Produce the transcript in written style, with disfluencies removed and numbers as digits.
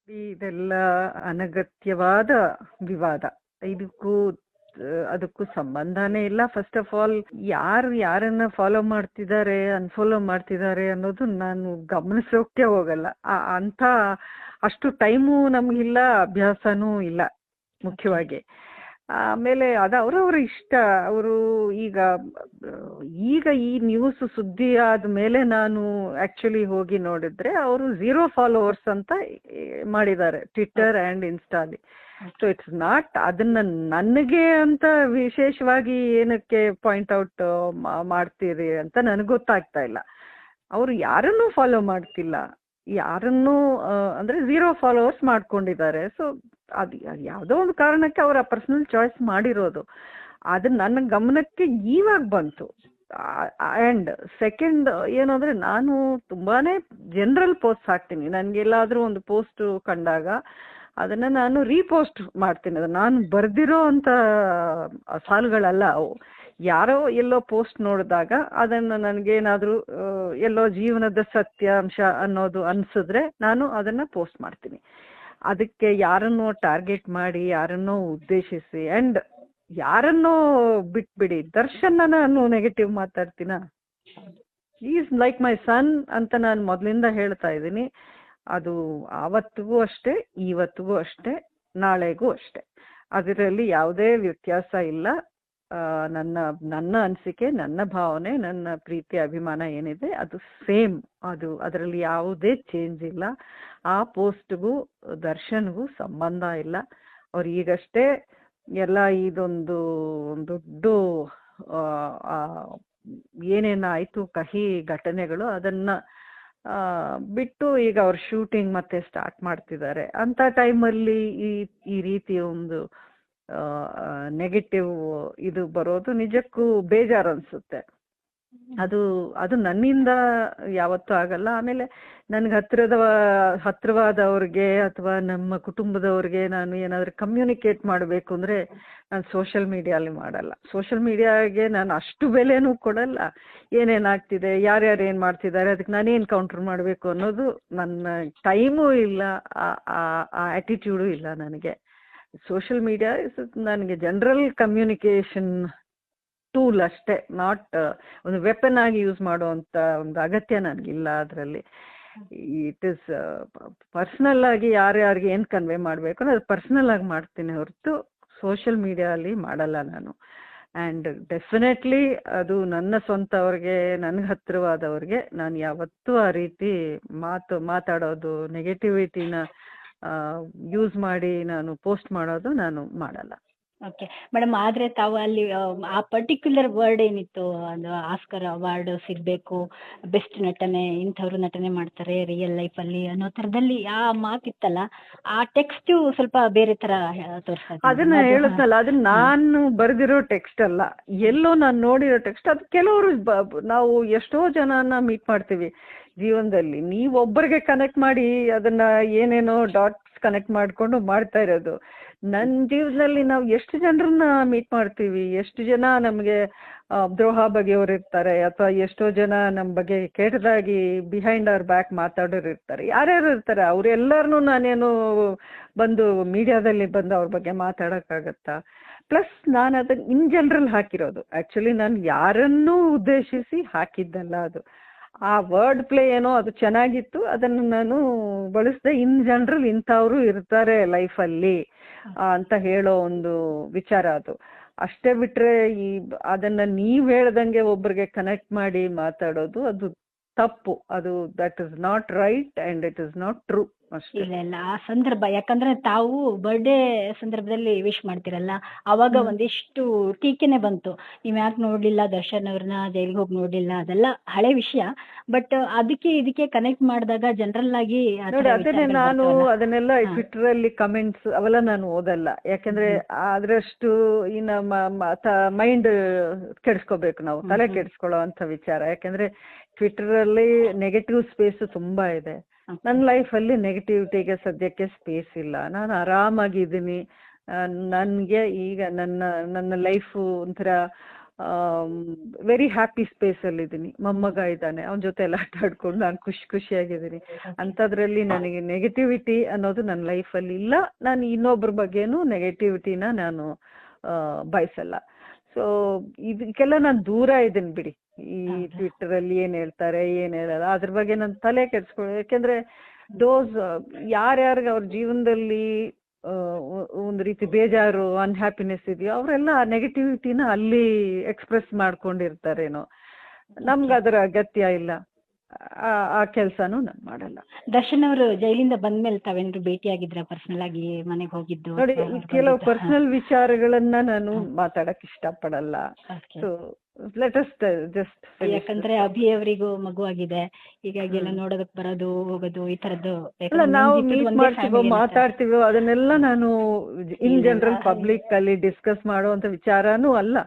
ಇದೆಲ್ಲ ಅನಗತ್ಯವಾದ ವಿವಾದ. ಇದಕ್ಕೂ ಅದಕ್ಕೂ ಸಂಬಂಧನೇ ಇಲ್ಲ. ಫಸ್ಟ್ ಆಫ್ ಆಲ್ ಯಾರು ಯಾರನ್ನ ಫಾಲೋ ಮಾಡ್ತಿದ್ದಾರೆ ಅನ್ಫಾಲೋ ಮಾಡ್ತಿದ್ದಾರೆ ಅನ್ನೋದು ನಾನು ಗಮನಿಸೋಕೆ ಹೋಗಲ್ಲ. ಅಂತ ಅಷ್ಟು ಟೈಮು ನಮ್ಗಿಲ್ಲ, ಅಭ್ಯಾಸನೂ ಇಲ್ಲ ಮುಖ್ಯವಾಗಿ. ಆಮೇಲೆ ಅದು ಅವ್ರವ್ರ ಇಷ್ಟ. ಅವರು ಈಗ ಈಗ ಈ ನ್ಯೂಸ್ ಸುದ್ದಿ ಆದ್ಮೇಲೆ ನಾನು ಆಕ್ಚುಲಿ ಹೋಗಿ ನೋಡಿದ್ರೆ ಅವರು 0 ಫಾಲೋವರ್ಸ್ ಅಂತ ಮಾಡಿದ್ದಾರೆ ಟ್ವಿಟರ್ ಅಂಡ್ ಇನ್ಸ್ಟಾಲಿ. ಸೊ ಇಟ್ಸ್ ನಾಟ್ ಅದನ್ನ ನನಗೆ ಅಂತ ವಿಶೇಷವಾಗಿ ಏನಕ್ಕೆ ಪಾಯಿಂಟ್ ಔಟ್ ಮಾಡ್ತೀರಿ ಅಂತ ನನಗೆ ಗೊತ್ತಾಗ್ತಾ ಇಲ್ಲ. ಅವರು ಯಾರನ್ನೂ ಫಾಲೋ ಮಾಡ್ತಿಲ್ಲ, ಯಾರನ್ನೂ ಅಂದ್ರೆ 0 ಫಾಲೋವರ್ಸ್ ಮಾಡ್ಕೊಂಡಿದ್ದಾರೆ. ಸೊ ಅದು ಯಾವುದೋ ಒಂದು ಕಾರಣಕ್ಕೆ ಅವರ ಪರ್ಸನಲ್ ಚಾಯ್ಸ್ ಮಾಡಿರೋದು. ಅದು ನನ್ನ ಗಮನಕ್ಕೆ ಇವಾಗ ಬಂತು. ಅಂಡ್ ಸೆಕೆಂಡ್ ಏನು ಅಂದ್ರೆ, ನಾನು ತುಂಬಾನೇ ಜನರಲ್ ಪೋಸ್ಟ್ ಹಾಕ್ತೀನಿ. ನನ್ಗೆಲ್ಲಾದ್ರೂ ಒಂದು ಪೋಸ್ಟ್ ಕಂಡಾಗ ಅದನ್ನ ನಾನು ರೀಪೋಸ್ಟ್ ಮಾಡ್ತೀನಿ. ಅದು ನಾನು ಬರ್ದಿರೋ ಅಂತ ಸಾಲುಗಳಲ್ಲ ಅವು. ಯಾರೋ ಎಲ್ಲೋ ಪೋಸ್ಟ್ ನೋಡಿದಾಗ ಅದನ್ನ ನನಗೇನಾದ್ರೂ ಎಲ್ಲೋ ಜೀವನದ ಸತ್ಯಾಂಶ ಅನ್ನೋದು ಅನ್ಸಿದ್ರೆ ನಾನು ಅದನ್ನ ಪೋಸ್ಟ್ ಮಾಡ್ತೀನಿ. ಅದಕ್ಕೆ ಯಾರನ್ನೋ ಟಾರ್ಗೆಟ್ ಮಾಡಿ, ಯಾರನ್ನೋ ಉದ್ದೇಶಿಸಿ ಅಂಡ್ ಯಾರನ್ನೋ ಬಿಟ್ಬಿಡಿ. ದರ್ಶನ ನಾನು ನೆಗೆಟಿವ್ ಮಾತಾಡ್ತೀನ? ಈಸ್ ಲೈಕ್ ಮೈ ಸನ್ ಅಂತ ನಾನು ಮೊದಲಿಂದ ಹೇಳ್ತಾ ಇದ್ದೀನಿ. ಅದು ಆವತ್ತಿಗೂ ಅಷ್ಟೇ, ಇವತ್ತಿಗೂ ಅಷ್ಟೇ, ನಾಳೆಗೂ ಅಷ್ಟೇ. ಅದರಲ್ಲಿ ಯಾವುದೇ ವ್ಯತ್ಯಾಸ ಇಲ್ಲ. ನನ್ನ ನನ್ನ ಅನಿಸಿಕೆ, ನನ್ನ ಭಾವನೆ, ನನ್ನ ಪ್ರೀತಿ ಅಭಿಮಾನ ಏನಿದೆ ಅದು ಸೇಮ್. ಅದರಲ್ಲಿ ಯಾವುದೇ ಚೇಂಜ್ ಇಲ್ಲ. ಆ ಪೋಸ್ಟ್ಗೂ ದರ್ಶನ್ಗೂ ಸಂಬಂಧ ಇಲ್ಲ. ಅವ್ರು ಈಗಷ್ಟೇ ಎಲ್ಲ ಇದೊಂದು ದೊಡ್ಡ ಏನೇನಾಯ್ತು ಕಹಿ ಘಟನೆಗಳು ಅದನ್ನ ಬಿಟ್ಟು ಈಗ ಅವ್ರ ಶೂಟಿಂಗ್ ಮತ್ತೆ ಸ್ಟಾರ್ಟ್ ಮಾಡ್ತಿದ್ದಾರೆ. ಅಂತ ಟೈಮಲ್ಲಿ ಈ ರೀತಿ ಒಂದು ನೆಗೆಟಿವ್ ಇದು ಬರೋದು ನಿಜಕ್ಕೂ ಬೇಜಾರು ಅನ್ಸುತ್ತೆ. ಅದು ನನ್ನಿಂದ ಯಾವತ್ತೂ ಆಗಲ್ಲ. ಆಮೇಲೆ ನನ್ಗೆ ಹತ್ರವಾದವ್ರಿಗೆ ಅಥವಾ ನಮ್ಮ ಕುಟುಂಬದವ್ರಿಗೆ ನಾನು ಏನಾದ್ರೂ ಕಮ್ಯುನಿಕೇಟ್ ಮಾಡಬೇಕು ಅಂದ್ರೆ ನಾನು ಸೋಷಿಯಲ್ ಮೀಡಿಯಲ್ಲಿ ಮಾಡಲ್ಲ. ಸೋಷಿಯಲ್ ಮೀಡಿಯಾಗೆ ನಾನು ಅಷ್ಟು ಬೆಲೆನೂ ಕೊಡಲ್ಲ. ಏನೇನಾಗ್ತಿದೆ, ಯಾರ್ಯಾರು ಏನ್ ಮಾಡ್ತಿದ್ದಾರೆ, ಅದಕ್ಕೆ ನಾನೇನ್ ಕೌಂಟರ್ ಮಾಡಬೇಕು ಅನ್ನೋದು ನನ್ನ ಟೈಮು ಇಲ್ಲ, ಆ ಆಟಿಟ್ಯೂಡು ಇಲ್ಲ ನನಗೆ. ಸೋಷಿಯಲ್ ಮೀಡಿಯಾ ನನಗೆ ಜನರಲ್ ಕಮ್ಯುನಿಕೇಶನ್ ಟೂಲ್ ಅಷ್ಟೇ, ನಾಟ್ ಒಂದು ವೆಪನ್ ಆಗಿ ಯೂಸ್ ಮಾಡುವಂತ ಒಂದು ಅಗತ್ಯ ನನಗಿಲ್ಲ ಅದರಲ್ಲಿ. ಇಟ್ ಇಸ್ ಪರ್ಸನಲ್ ಆಗಿ ಯಾರ್ಯಾರಿಗೆ ಏನ್ ಕನ್ವೆ ಮಾಡ್ಬೇಕು ಅದು ಪರ್ಸನಲ್ ಆಗಿ ಮಾಡ್ತೀನಿ ಹೊರತು ಸೋಷಿಯಲ್ ಮೀಡಿಯಾದಲ್ಲಿ ಮಾಡಲ್ಲ ನಾನು. ಆ್ಯಂಡ್ ಡೆಫಿನೆಟ್ಲಿ ಅದು ನನ್ನ ಸ್ವಂತವ್ರಿಗೆ, ನನಗೆ ಹತ್ತಿರವಾದವ್ರಿಗೆ ನಾನು ಯಾವತ್ತೂ ಆ ರೀತಿ ಮಾತಾಡೋದು, ನೆಗೆಟಿವಿಟಿನ ಯೂಸ್ ಮಾಡಿ ನಾನು ಪೋಸ್ಟ್ ಮಾಡೋದು ನಾನು ಮಾಡಲ್ಲ. ಓಕೆ ಮೇಡಮ್, ಆದ್ರೆ ತಾವು ಅಲ್ಲಿ ಆ ಪರ್ಟಿಕ್ಯುಲರ್ ವರ್ಡ್ ಏನಿತ್ತು, ಅದು ಆಸ್ಕರ್ ಅವಾರ್ಡ್ ಸಿಗ್ಬೇಕು, ಬೆಸ್ಟ್ ನಟನೆ, ಇಂಥವ್ರು ನಟನೆ ಮಾಡ್ತಾರೆ ರಿಯಲ್ ಲೈಫ್ ಅಲ್ಲಿ ಅನ್ನೋ ತರದಲ್ಲಿ ಆ ಮಾತಿತ್ತಲ್ಲ, ಆ ಟೆಕ್ಸ್ಟ್ ಸ್ವಲ್ಪ ಬೇರೆ ತರ ತೋರಿಸ್ತಾ ಅದನ್ನ ಹೇಳುತ್ತಲ್ಲ, ಅದನ್ನ ನಾನು ಬರೆದಿರೋ ಟೆಕ್ಸ್ಟ್ ಅಲ್ಲ, ಎಲ್ಲೋ ನಾನು ನೋಡಿರೋ ಟೆಕ್ಸ್ಟ್. ಅದು ಕೆಲವರು ನಾವು ಎಷ್ಟೋ ಜನನ ಮೀಟ್ ಮಾಡ್ತೀವಿ ಜೀವನದಲ್ಲಿ. ನೀವೊಬ್ಬರಿಗೆ ಕನೆಕ್ಟ್ ಮಾಡಿ ಅದನ್ನ ಏನೇನೋ ಡಾಟ್ಸ್ ಕನೆಕ್ಟ್ ಮಾಡ್ಕೊಂಡು ಮಾಡ್ತಾ ಇರೋದು. ನನ್ನ ಜೀವನದಲ್ಲಿ ನಾವು ಎಷ್ಟು ಜನರನ್ನ ಮೀಟ್ ಮಾಡ್ತೀವಿ, ಎಷ್ಟು ಜನ ನಮಗೆ ದ್ರೋಹ ಬಗೆಯವ್ರು ಇರ್ತಾರೆ, ಅಥವಾ ಎಷ್ಟೋ ಜನ ನಮ್ಮ ಬಗ್ಗೆ ಕೆಟ್ಟದಾಗಿ ಬಿಹೈಂಡ್ ಅವರ್ ಬ್ಯಾಕ್ ಮಾತಾಡೋರು ಇರ್ತಾರೆ. ಯಾರ್ಯಾರು ಇರ್ತಾರೆ, ಅವ್ರೆಲ್ಲರನ್ನೂ ನಾನೇನು ಬಂದು ಮೀಡಿಯಾದಲ್ಲಿ ಬಂದು ಅವ್ರ ಬಗ್ಗೆ ಮಾತಾಡೋಕ್ಕಾಗತ್ತಾ? ಪ್ಲಸ್ ನಾನು ಅದನ್ನ ಇನ್ ಜನರಲ್ ಹಾಕಿರೋದು. ಆಕ್ಚುಲಿ ನಾನು ಯಾರನ್ನೂ ಉದ್ದೇಶಿಸಿ ಹಾಕಿದ್ದಲ್ಲ ಅದು. ಆ ವರ್ಡ್ ಪ್ಲೇ ಏನೋ ಅದು ಚೆನ್ನಾಗಿತ್ತು, ಅದನ್ನು ನಾನು ಬಳಸದೆ ಇನ್ ಜನರಲ್ ಇಂಥವ್ರು ಇರ್ತಾರೆ ಲೈಫಲ್ಲಿ ಅಂತ ಹೇಳೋ ಒಂದು ವಿಚಾರ ಅದು ಅಷ್ಟೇ. ಬಿಟ್ರೆ ಅದನ್ನ ನೀವ್ ಹೇಳ್ದಂಗೆ ಒಬ್ಬರಿಗೆ ಕನೆಕ್ಟ್ ಮಾಡಿ ಮಾತಾಡೋದು ಅದು ತಪ್ಪು. ಅದು that is not right and it is not true. ಇಲ್ಲ ಆ ಸಂದರ್ಭ, ಯಾಕಂದ್ರೆ ತಾವು ಬರ್ಡೇ ಸಂದರ್ಭದಲ್ಲಿ ವಿಶ್ ಮಾಡ್ತಿರಲ್ಲ, ಅವಾಗ ಒಂದಿಷ್ಟು ಟೀಕೆನೆ ಬಂತು, ನೀವ್ ಯಾಕೆ ನೋಡ್ಲಿಲ್ಲ ದರ್ಶನ್ ಅವ್ರನ್ನ, ಜೈಲಿಗೆ ಹೋಗಿ ನೋಡ್ಲಿಲ್ಲ, ಅದೆಲ್ಲ ಹಳೆ ವಿಷಯ. ಬಟ್ ಇದಕ್ಕೆ ಕನೆಕ್ಟ್ ಮಾಡಿದಾಗ ಜನರಲ್ ಆಗಿ ಅದನ್ನೇ ನಾನು ಅದನ್ನೆಲ್ಲ ಟ್ವಿಟರ್ ಅಲ್ಲಿ ಕಮೆಂಟ್ಸ್ ಅವೆಲ್ಲ ನಾನು ಓದಲ್ಲ. ಯಾಕಂದ್ರೆ ಅದ್ರಷ್ಟು ಮೈಂಡ್ ಕೆಡ್ಸ್ಕೋಬೇಕು ನಾವು, ತಲೆ ಕೆಡ್ಸ್ಕೊಳ್ಳೋ ಅಂತ ವಿಚಾರ. ಯಾಕಂದ್ರೆ ಟ್ವಿಟರ್ ಅಲ್ಲಿ ನೆಗೆಟಿವ್ ಸ್ಪೇಸ್ ತುಂಬಾ ಇದೆ. ನನ್ನ ಲೈಫಲ್ಲಿ ನೆಗೆಟಿವಿಟಿಗೆ ಸದ್ಯಕ್ಕೆ ಸ್ಪೇಸ್ ಇಲ್ಲ. ನಾನು ಆರಾಮಾಗಿದ್ದೀನಿ. ನನಗೆ ಈಗ ನನ್ನ ಲೈಫು ಒಂಥರ ವೆರಿ ಹ್ಯಾಪಿ ಸ್ಪೇಸ್ ಅಲ್ಲಿ ಇದ್ದೀನಿ. ಮೊಮ್ಮಗ ಇದ್ದಾನೆ, ಅವನ ಜೊತೆ ಎಲ್ಲ ಆಟ ಆಡ್ಕೊಂಡು ನಾನು ಖುಷಿಯಾಗಿದ್ದೀನಿ. ಅಂಥದ್ರಲ್ಲಿ ನನಗೆ ನೆಗೆಟಿವಿಟಿ ಅನ್ನೋದು ನನ್ನ ಲೈಫಲ್ಲಿ ಇಲ್ಲ. ನಾನು ಇನ್ನೊಬ್ಬರ ಬಗ್ಗೆನೂ ನೆಗೆಟಿವಿಟಿನ ನಾನು ಬಯಸಲ್ಲ. ಸೊ ಇದಕ್ಕೆಲ್ಲ ನಾನು ದೂರ ಇದ್ದೀನಿ ಬಿಡಿ. ಈ ಟ್ವಿಟರ್ ಅಲ್ಲಿ ಏನ್ ಹೇಳ್ತಾರೆ ಏನ್ ಹೇಳಲ್ಲ ಅದ್ರ ಬಗ್ಗೆ ನಾನು ತಲೆ ಕೆಡ್ಸ್ಕೊಳ್ಳೋ. ಯಾಕೆಂದ್ರೆ ದೋಸ್ ಯಾರ್ಯಾರಿಗೆ ಅವ್ರ ಜೀವನದಲ್ಲಿ ಒಂದು ರೀತಿ ಬೇಜಾರು ಅನ್ಹ್ಯಾಪಿನೆಸ್ ಇದೆಯೋ ಅವರೆಲ್ಲ ಆ ನೆಗೆಟಿವಿಟಿನ ಅಲ್ಲಿ ಎಕ್ಸ್ಪ್ರೆಸ್ ಮಾಡ್ಕೊಂಡಿರ್ತಾರೇನೋ. ನಮ್ಗೆ ಅದರ ಅಗತ್ಯ ಇಲ್ಲ. ಆ ಕೆಲಸನೂ ನಾನು ಮಾಡಲ್ಲ. ದರ್ಶನ್ ಅವರು ಜೈಲಿಂದ ಬಂದ್ಮೇಲೆ ತಾವೇನಾದ್ರು ಭೇಟಿ ಆಗಿದ್ರ ಪರ್ಸನಲ್ ಆಗಿ ಮನೆಗೆ ಹೋಗಿದ್ದು? ನೋಡಿ, ಕೆಲವು ಪರ್ಸನಲ್ ವಿಚಾರಗಳನ್ನ ನಾನು ಮಾತಾಡಕ್ ಇಷ್ಟಪಡಲ್ಲ. ಸೊ ಲೆಟ್ ಅಸ್ ಜಸ್ಟ್, ಯಾಕಂದ್ರೆ ಅಭಿ ಅವರಿಗೂ ಮಗು ಆಗಿದೆ, ಹೀಗಾಗಿ ಎಲ್ಲ ನೋಡೋದಕ್ ಬರೋದು ಹೋಗೋದು ಈ ತರದ್ದು ಅಲ್ಲ, ನಾವು ಮೀಟ್ ಮಾಡ್ತೀವೋ ಮಾತಾಡ್ತೀವೋ ಅದನ್ನೆಲ್ಲ ನಾನು ಇನ್ ಜನರಲ್ ಪಬ್ಲಿಕ್ ಅಲ್ಲಿ ಡಿಸ್ಕಸ್ ಮಾಡುವಂತ ವಿಚಾರನೂ ಅಲ್ಲ.